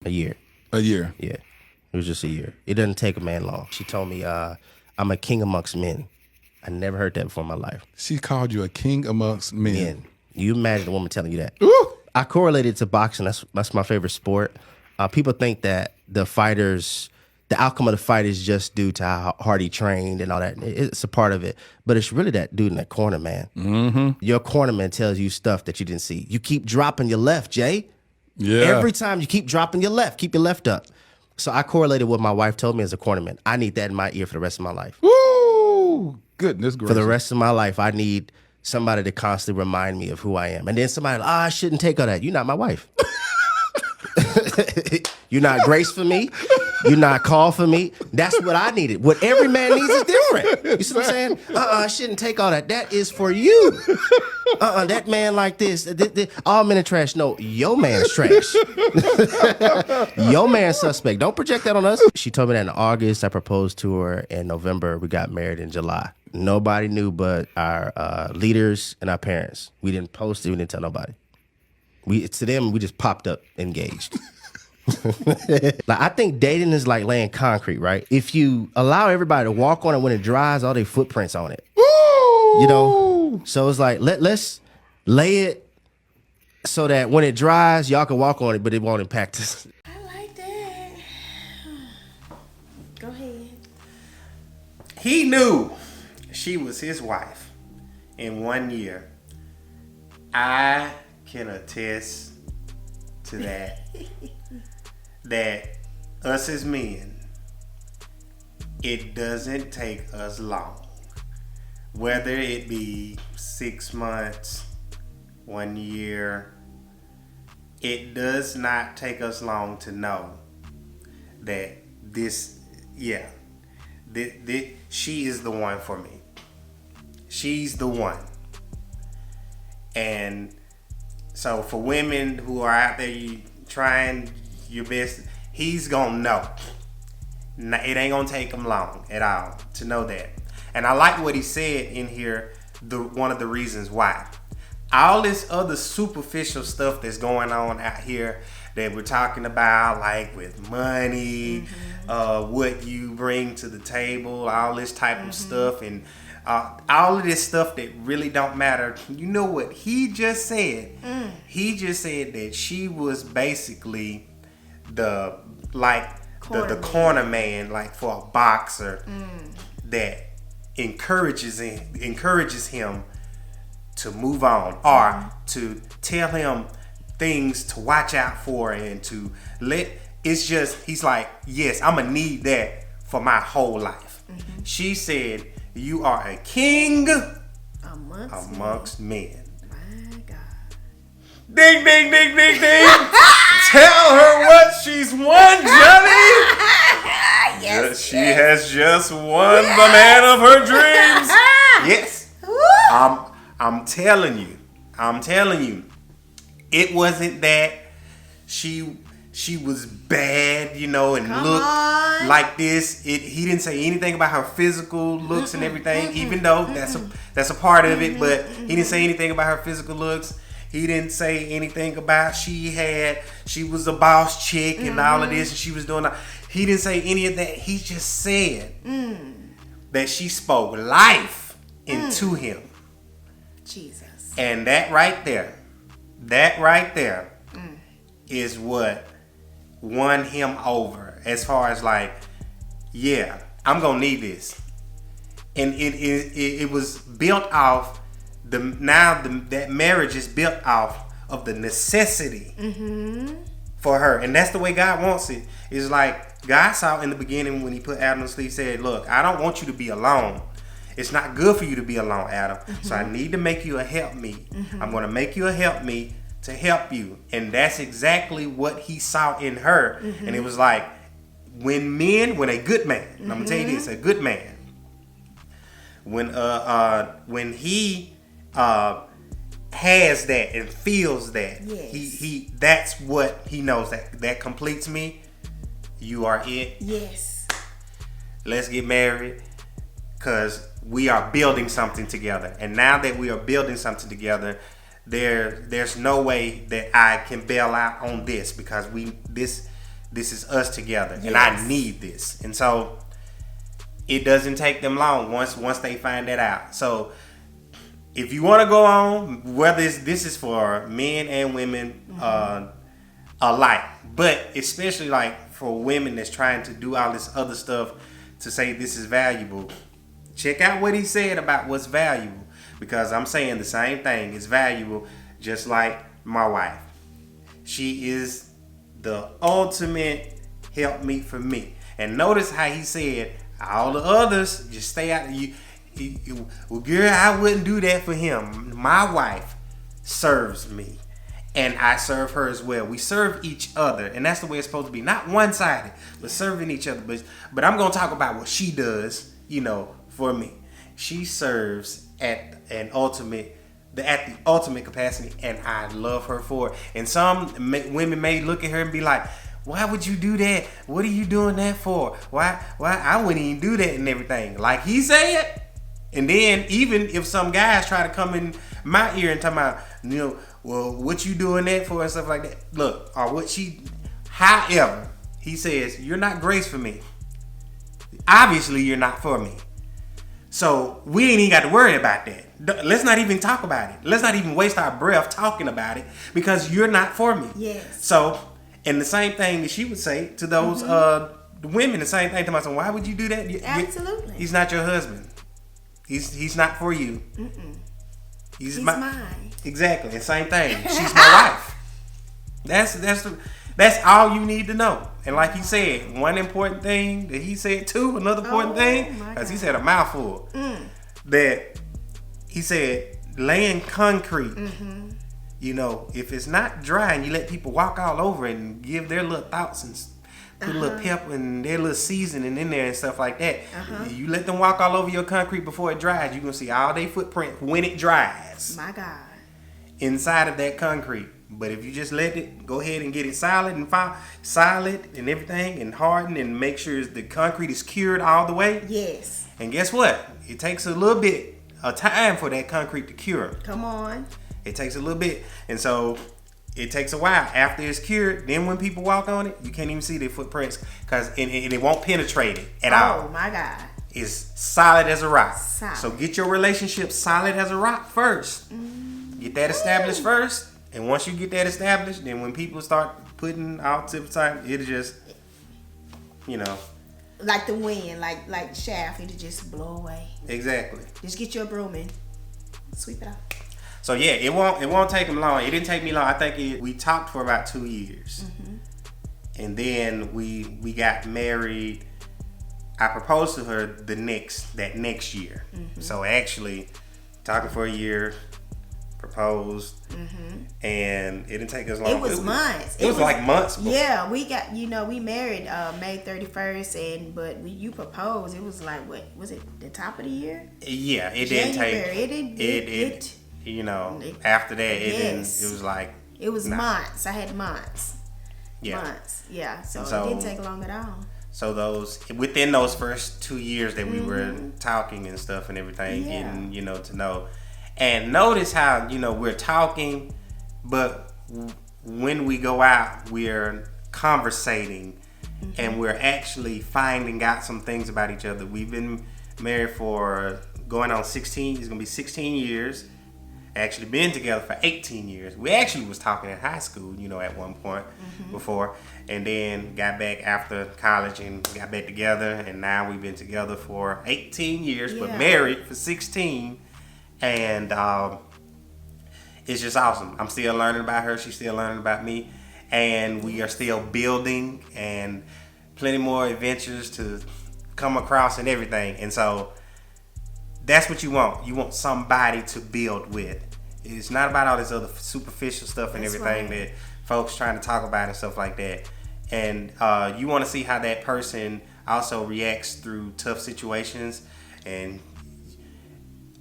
A year. A year. Yeah. It was just a year. It doesn't take a man long. She told me I'm a king amongst men. I never heard that before in my life. She called you a king amongst men. Men. You imagine a woman telling you that. Ooh. I correlated to boxing. That's my favorite sport. People think that the outcome of the fight is just due to how hard he trained and all that. It's a part of it. But it's really that dude in that corner, man. Mm-hmm. Your cornerman tells you stuff that you didn't see. You keep dropping your left, Jay. Yeah. Every time you keep dropping your left. Keep your left up. So I correlated what my wife told me as a cornerman. I need that in my ear for the rest of my life. Woo! Goodness gracious. For the rest of my life, I need somebody to constantly remind me of who I am. And then somebody, I shouldn't take all that. You're not my wife. You're not grace for me. You're not call for me. That's what I needed. What every man needs is different. You see what I'm saying? I shouldn't take all that. That is for you. That man like this. All men are trash. No, your man's trash. Your man's suspect. Don't project that on us. She told me that in August. I proposed to her in November. We got married in July. Nobody knew but our leaders and our parents. We didn't post it. We didn't tell nobody. To them, we just popped up engaged. Like, I think dating is like laying concrete, right? If you allow everybody to walk on it when it dries, all their footprints on it. Woo! You know? So it's like, let's lay it so that when it dries, y'all can walk on it, but it won't impact us. I like that. Go ahead. He knew she was his wife in 1 year. I can attest to that. That us as men, it doesn't take us long. Whether it be 6 months, 1 year, it does not take us long to know that she is the one for me. She's the one. And so for women who are out there, you trying your best, he's gonna know. It ain't gonna take him long at all to know that. And I like what he said in here, one of the reasons why. All this other superficial stuff that's going on out here that we're talking about, like with money, what you bring to the table, all this type of stuff, and all of this stuff that really don't matter. You know what he just said? He just said that she was basically the corner man, like for a boxer, that encourages him to move on, or to tell him things to watch out for, and to he's like, yes, I'm gonna need that for my whole life. She said, you are a king amongst men. My God. Ding, ding, ding, ding, ding. Tell her what she's won, Johnny. Yes, she has just won the man of her dreams. Yes. I'm telling you. It wasn't that she was bad, and looked like this. He didn't say anything about her physical looks and everything, even though that's a part of it, but he didn't say anything about her physical looks. He didn't say anything about she was a boss chick and all of this, and she was doing that. He didn't say any of that. He just said that she spoke life into him. Jesus. And that right there is what won him over, as far as like, yeah, I'm gonna need this. And it was built off that marriage is built off of the necessity for her, and that's the way God wants it. It's like God saw in the beginning when He put Adam to sleep. He said, "Look, I don't want you to be alone. It's not good for you to be alone, Adam. So I need to make you a helpmeet. I'm going to make you a helpmeet to help you." And that's exactly what He saw in her. And it was like, when a good man, and I'm gonna tell you this, a good man, when he has that and feels that, yes, he that's what he knows, that completes me. You are it. Yes. Let's get married, because we are building something together. And now that we are building something together, there's no way that I can bail out on this, because this is us together, and Yes. I need this. And so it doesn't take them long once they find that out. So if you want to go on, whether this is for men and women alike, but especially like for women that's trying to do all this other stuff to say this is valuable, check out what he said about what's valuable, because I'm saying the same thing. It's valuable, just like my wife. She is the ultimate help me for me. And notice how he said all the others just stay out. Well, girl, I wouldn't do that for him. My wife serves me, and I serve her as well. We serve each other, and that's the way it's supposed to be. Not one-sided, but serving each other. But I'm gonna talk about what she does, for me. She serves at the ultimate capacity, and I love her for it. And some women may look at her and be like, why would you do that? What are you doing that for? Why I wouldn't even do that and everything. Like he said. And then even if some guys try to come in my ear and talk about, well, what you doing that for and stuff like that. Look, however, he says, you're not grace for me. Obviously, you're not for me. So we ain't even got to worry about that. Let's not even talk about it. Let's not even waste our breath talking about it, because you're not for me. Yes. So, and the same thing that she would say to those women, the same thing to myself. Why would you do that? Absolutely. He's not your husband. He's not for you. He's mine. Exactly. The same thing. She's my wife. That's all you need to know. And like he said, one important thing that he said too, another important thing, because he said a mouthful. That he said, laying concrete. If it's not dry and you let people walk all over it and give their little thoughts and put a little pep and their little seasoning in there and stuff like that. You let them walk all over your concrete before it dries, you're going to see all their footprint when it dries. My God. Inside of that concrete. But if you just let it go ahead and get it solid and everything and harden and make sure the concrete is cured all the way. Yes. And guess what? It takes a little bit of time for that concrete to cure. Come on. It takes a little bit. And so it takes a while. After it's cured, then when people walk on it, you can't even see their footprints, because it won't penetrate it at all. Oh my God. It's solid as a rock. Solid. So get your relationship solid as a rock first. Get that established first. And once you get that established, then when people start putting out tip time, it'll just, Like the wind, like shaft, it'll just blow away. Exactly. Just get your broom and sweep it out. So yeah, it won't take them long. It didn't take me long. I think we talked for about 2 years, and then we got married. I proposed to her that next year. So actually, talking for a year, proposed, and it didn't take us long. It was months. It was like months. Yeah, we got we married May 31st, but you proposed. It was like, what was it? The top of the year? Yeah, it January. didn't take. After that, it didn't. It was like. It was months. I had months. Yeah. Months. Yeah. So So- it didn't take long at all. So within those first 2 years that we were talking and stuff and everything, Yeah. getting to know, and notice how we're talking, but when we go out, we're conversating, and we're actually finding out some things about each other. We've been married for going on 16. It's gonna be 16 years. Actually been together for 18 years. We actually was talking in high school, at one point before, and then got back after college and got back together, and now we've been together for 18 years, but Yeah. married for 16, and it's just awesome. I'm still learning about her. She's still learning about me, and we are still building, and plenty more adventures to come across and everything. And so that's what you want. You want somebody to build with. It's not about all this other superficial stuff and That's everything right. that folks trying to talk about and stuff like that. And you want to see how that person also reacts through tough situations and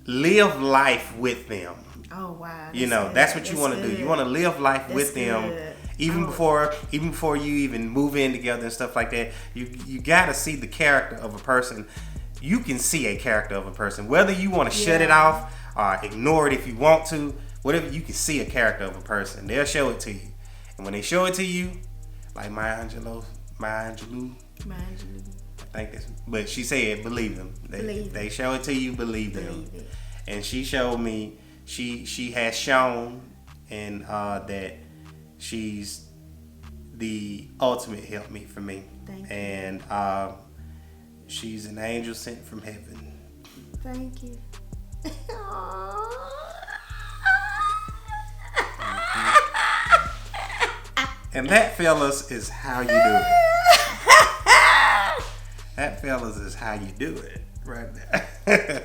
live life with them. Oh wow. That's what you want to do. You want to live life with them, good. even before you even move in together and stuff like that. You got to see the character of a person. You can see a character of a person, whether you want to shut it off or ignore it if you want to. Whatever, you can see a character of a person. They'll show it to you, and when they show it to you, like Maya Angelou. Mind you. I think that's. But she said, believe them. They show it to you, believe them. Believe it. And she showed me. She has shown, and that she's the ultimate helpmeet for me. Thank you. And she's an angel sent from heaven. Thank you. And that, fellas, is how you do it. That, fellas, is how you do it. Right there.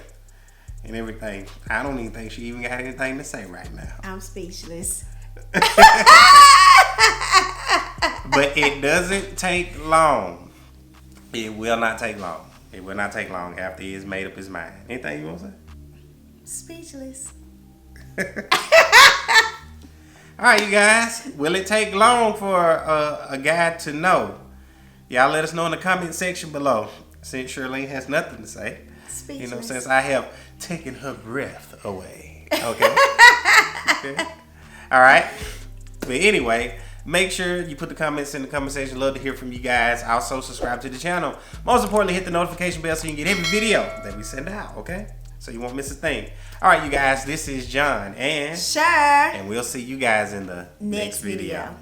And everything. I don't even think she even got anything to say right now. I'm speechless. But it doesn't take long. It will not take long. It will not take long after he has made up his mind. Anything you want to say? Speechless. All right, you guys. Will it take long for a guy to know? Y'all let us know in the comment section below. Since Shirlene has nothing to say. Speechless. You know, since I have taken her breath away. Okay? Okay? All right? But anyway, make sure you put the comments in the comment section. Love to hear from you guys. Also, subscribe to the channel. Most importantly, hit the notification bell so you can get every video that we send out. Okay? So you won't miss a thing. All right, you guys. This is John. And Sure. we'll see you guys in the next video.